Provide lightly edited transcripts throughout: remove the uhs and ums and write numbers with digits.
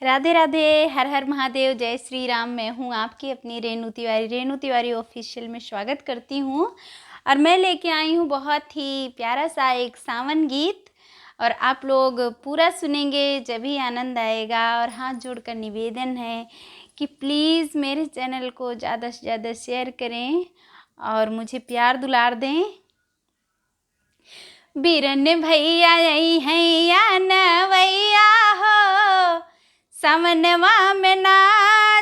राधे राधे, हर हर महादेव, जय श्री राम। मैं हूँ आपकी अपनी रेणु तिवारी ऑफिशियल में स्वागत करती हूँ। और मैं लेके आई हूँ बहुत ही प्यारा सा एक सावन गीत, और आप लोग पूरा सुनेंगे जब ही आनंद आएगा। और हाथ जोड़कर निवेदन है कि प्लीज़ मेरे चैनल को ज़्यादा से ज़्यादा शेयर करें और मुझे प्यार दुलार दें। बीरन भैया आई हैं या नवैया हो, सावनवा में ना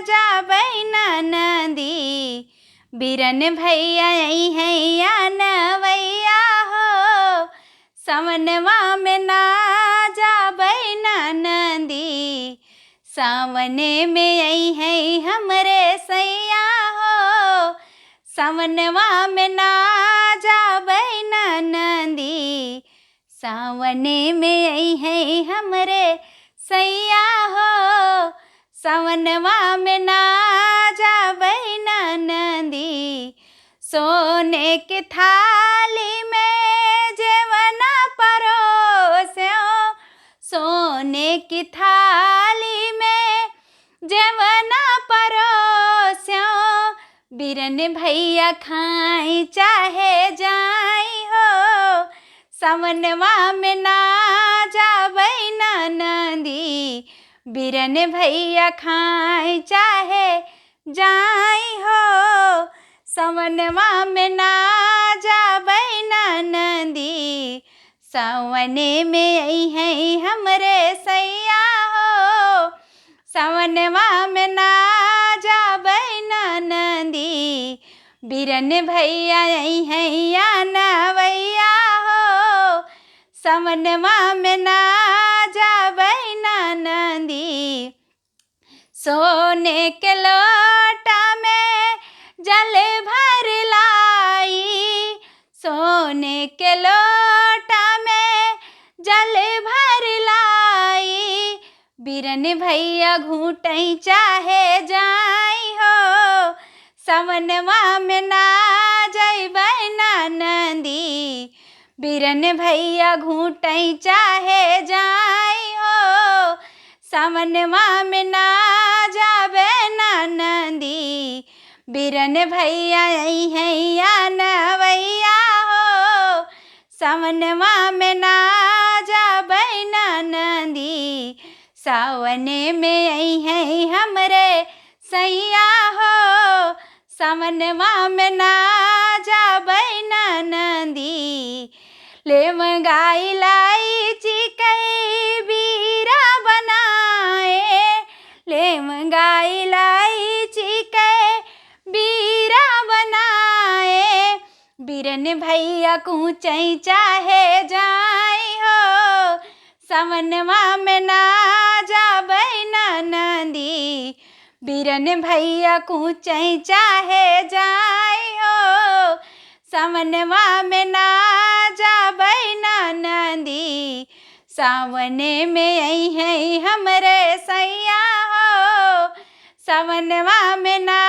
जाबै नदी। बीरन भैया आई हैं या नवैया हो, सावनवा में ना जाबै नदी। सावने में आई हैं हमरे सैया हो, सावनवा में ना जाबै नदी। सावने में आई हैं हमरे सैया हो, सावनवा में ना जाबै नदी। सोने के थाली में जेवना परोस्यो, सोने की थाली में जेवना परोस्यो। बीरन भैया खाई चाहे जाई हो, सावनवा में ना जाबै नदी। बीरन भैया खाई चाहे जाई हो, सावनवा में ना जाबै नदी। सावने में आई हैं हमरे सैया हो, सावनवा में ना जाबै नदी। बीरन भैया आई हैं या नवैया हो, सावनवा में ना जाबै नदी। सोने के लोटा में जल भर लाई, सोने के लोटा में जल भर लाई। बीरन भैया घूटई चाहे जाई हो, सावनवा में ना जइबै नदी। बीरन भैया घूटई चाहे जाई हो, सावनवा में ना जाबै नदी। बीरन भैया आई हैं या नवैया हो, सावनवा में ना जाबै नदी। सावने में आई हैं हमरे सैया हो, सावनवा में ना जाबै नदी। लेमगा इलायची कई बीरा बनाए, लेमगा इलायची कई बीरा बनाए। बीरन भैया कूचई चाहे जाई हो, सावनवा में ना जाबै नदी। बीरन भैया कूचई चाहे जाई हो, सावनवा में ना जाबै नदी। सावने में आई हैं हमरे सैया हो, सावनवा में ना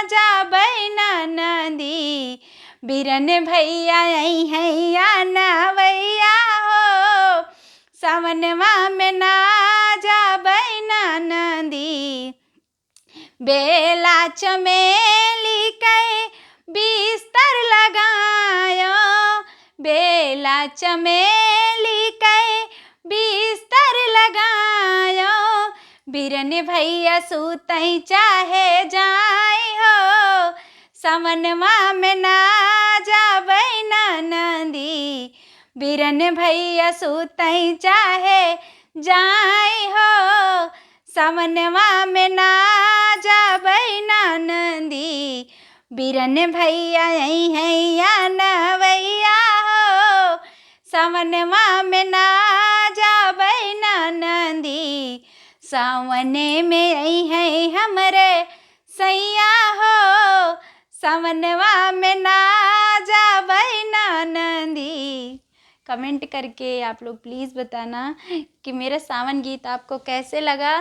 जाबै नदी। बीरन भैया आई हैं या नवैया हो, सावनवा में ना जाबै नदी। बेला चमेली कई बिस्तर लगायो, बेला चमेली कई बिस्तर लगायो। बीरन भैया सुतई चाहे जाई हो, सावनवा में ना जाबै नदी। बीरन भैया सुतई चाहे जाई हो, सावनवा में ना जाबै नदी। बीरन भैया आई हैं या नवैया हो, सावनवा में ना जाबै नदी। सावने में आई हैं हमरे सैया हो, सावनवा में ना जाबै नदी। कमेंट करके आप लोग प्लीज़ बताना कि मेरा सावन गीत आपको कैसे लगा।